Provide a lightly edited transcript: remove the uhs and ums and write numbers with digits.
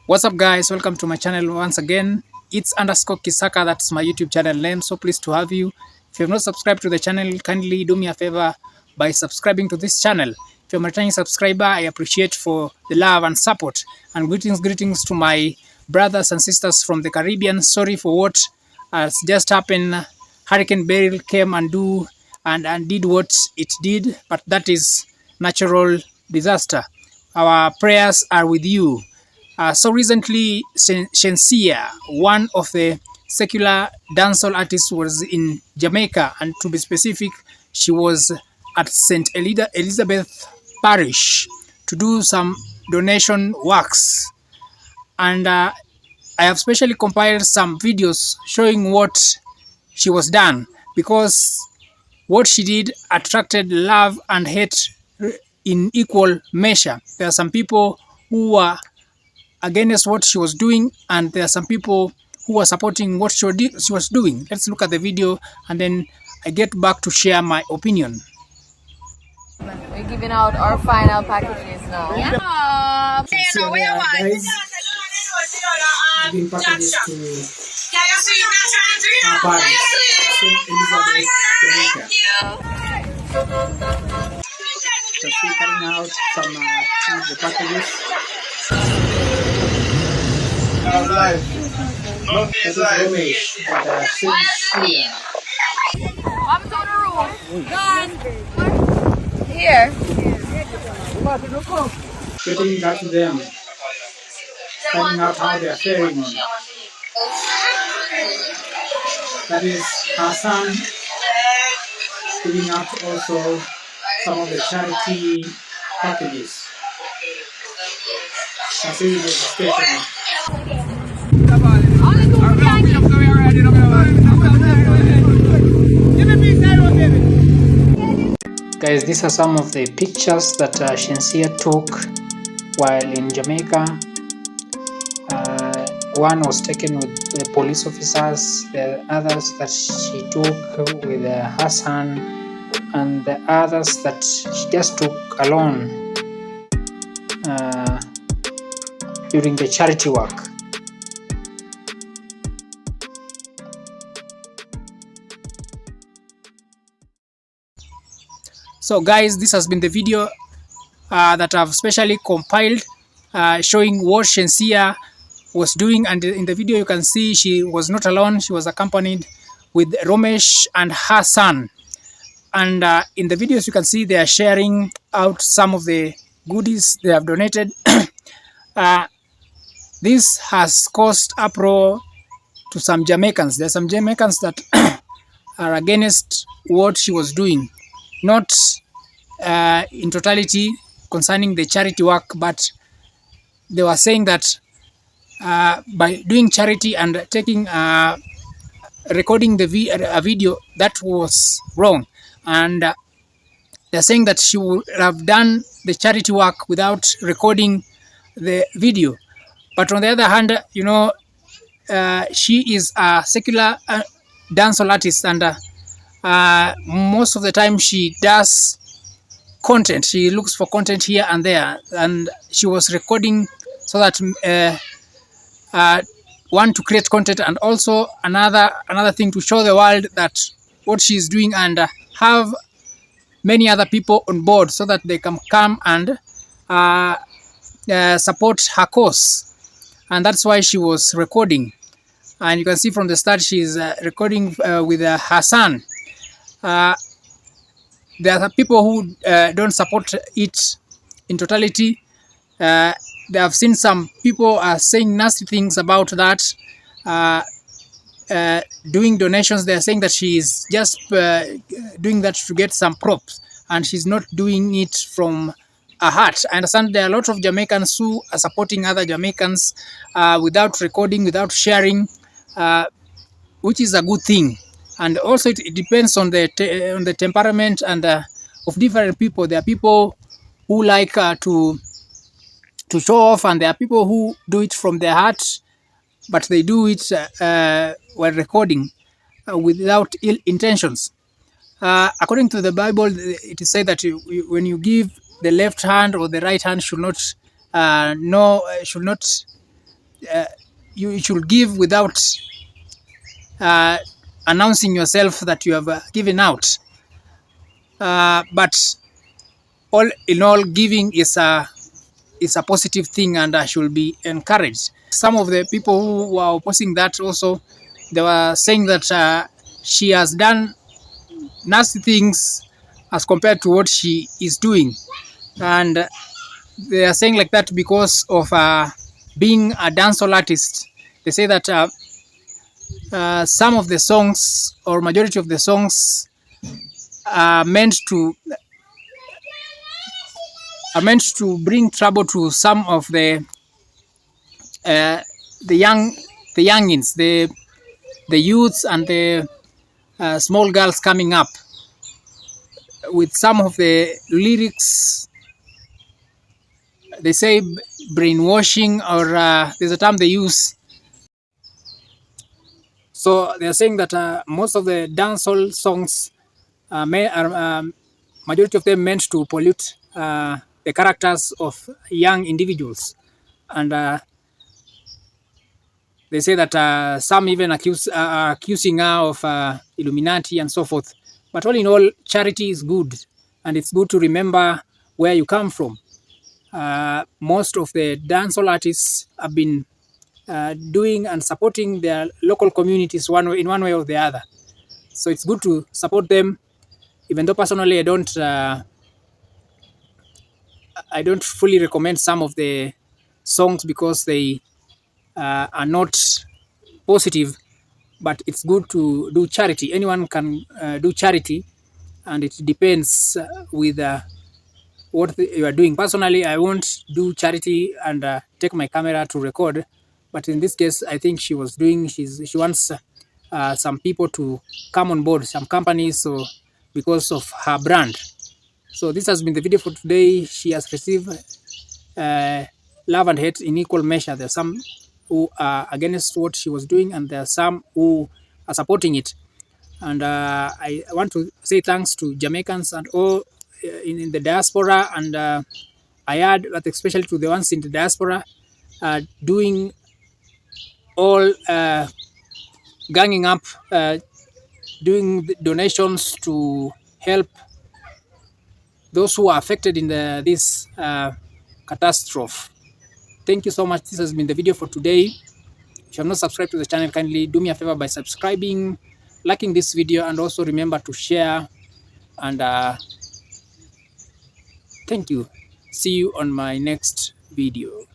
What's up, guys? Welcome to my channel once again. It's underscore Kisaka. That's my YouTube channel name. So pleased to have you. If you have not subscribed to the channel, kindly do me a favor by subscribing to this channel. If you're a returning subscriber, I appreciate for the love and support. And greetings to my brothers and sisters from the Caribbean. Sorry for what has just happened. Hurricane Beryl came and did what it did, but that is natural disaster. Our prayers are with you. So recently, Shenseea, one of the secular dancehall artists, was in Jamaica, and to be specific, she was at St. Elizabeth Parish to do some donation works. And I have specially compiled some videos showing what she was done, because what she did attracted love and hate in equal measure. There are some people who were against what she was doing, and there are some people who were supporting what she was doing. Let's look at the video and then I get back to share my opinion. We're giving out our final packages now. Yeah. So there are guys giving packages to our parents, St. Elizabeth, Jamaica. So she's cutting out some of the packages. That is Romeich and Shenseea. I'm to the room. Gone. Here. Getting back to them, finding out how they are faring on. That is her son giving out also some of the charity packages. I see the station. Guys, these are some of the pictures that Shenseea took while in Jamaica. One was taken with the police officers, the others that she took with her son, and the others that she just took alone during the charity work. So guys, this has been the video that I've specially compiled showing what Shenseea was doing, and in the video you can see she was not alone. She was accompanied with Romeich and her son, and in the videos you can see they are sharing out some of the goodies they have donated. This has caused uproar to some Jamaicans. There are some Jamaicans that are against what she was doing, not in totality concerning the charity work, but they were saying that by doing charity and taking recording a video, that was wrong, and they're saying that she would have done the charity work without recording the video. But on the other hand, you know, she is a secular dancehall artist, and most of the time she does content. She looks for content here and there, and she was recording so that one, to create content, and also another thing, to show the world that what she is doing, and have many other people on board so that they can come and support her cause. And that's why she was recording, and you can see from the start she's recording with her son. There are people who don't support it in totality. They have seen some people saying nasty things about that, doing donations. They are saying that she is just doing that to get some props, and she's not doing it from a heart. I understand there are a lot of Jamaicans who are supporting other Jamaicans without recording, without sharing, which is a good thing. And also it depends on the temperament and of different people. There are people who like to show off, and there are people who do it from their heart, but they do it while recording without ill intentions. According to the Bible, it is said that when you give, the left hand or the right hand should not you should give without announcing yourself that you have given out. But all in all, giving is a positive thing and should be encouraged. Some of the people who were opposing that also, they were saying that she has done nasty things as compared to what she is doing, and they are saying like that because of being a dancehall artist. They say that some of the songs or majority of the songs are meant to bring trouble to some of uh, the youngins, the youths and the small girls coming up with some of the lyrics. They say brainwashing, or there's a term they use. So they're saying that most of the dancehall songs are majority of them meant to pollute the characters of young individuals, and they say that some even accusing her of Illuminati and so forth. But all in all, charity is good, and it's good to remember where you come from. Most of the dancehall artists have been doing and supporting their local communities in one way or the other. So it's good to support them, even though personally I don't fully recommend some of the songs because they are not positive. But it's good to do charity. Anyone can do charity, and it depends with what you are doing. Personally, I won't do charity and take my camera to record. But in this case, I think she was doing. She wants some people to come on board, some companies, so because of her brand. So this has been the video for today. She has received love and hate in equal measure. There are some who are against what she was doing, and there are some who are supporting it. And I want to say thanks to Jamaicans and all in the diaspora, and I add that especially to the ones in the diaspora doing all ganging up, doing donations to help those who are affected in this catastrophe. Thank you so much. This has been the video for today. If you have not subscribed to the channel, kindly do me a favor by subscribing, liking this video, and also remember to share. And thank you. See you on my next video.